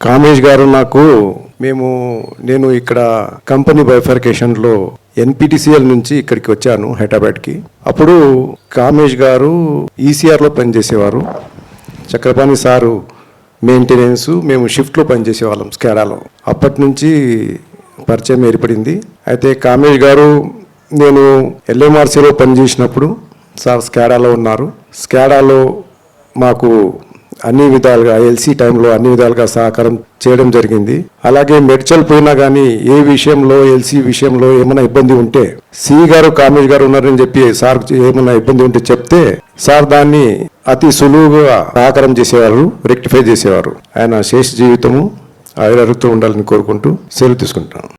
కామేష్ గారు నేను ఇక్కడ కంపెనీ బైఫర్కేషన్లో ఎన్పిటిసిఎల్ నుంచి ఇక్కడికి వచ్చాను హైదరాబాద్కి. అప్పుడు కామేష్ గారు ఈసీఆర్లో పనిచేసేవారు. చక్రపాణి సారు మెయింటెనెన్స్, మేము షిఫ్ట్లో పనిచేసేవాళ్ళం స్కాడాలో. అప్పటి నుంచి పరిచయం ఏర్పడింది. అయితే కామేష్ గారు నేను ఎల్ఎంఆర్సీలో పనిచేసినప్పుడు సార్ స్కాడాలో ఉన్నారు. స్కాడాలో మాకు అన్ని విధాలుగా ఎల్సీ టైంలో అన్ని విధాలుగా సహకారం చేయడం జరిగింది. అలాగే మెడ్చల్ పోయినా కానీ ఏ విషయంలో ఎల్సీ విషయంలో ఏమైనా ఇబ్బంది ఉంటే సి గారు కామేష్ గారు ఉన్నారని చెప్పి సార్ ఏమైనా ఇబ్బంది ఉంటే చెప్తే సార్ దాన్ని అతి సులువుగా సహకారం చేసేవారు, రెక్టిఫై చేసేవారు. ఆయన శేష జీవితము ఆయురారోగ్యంతో ఉండాలని కోరుకుంటూ సెలవు తీసుకుంటాను.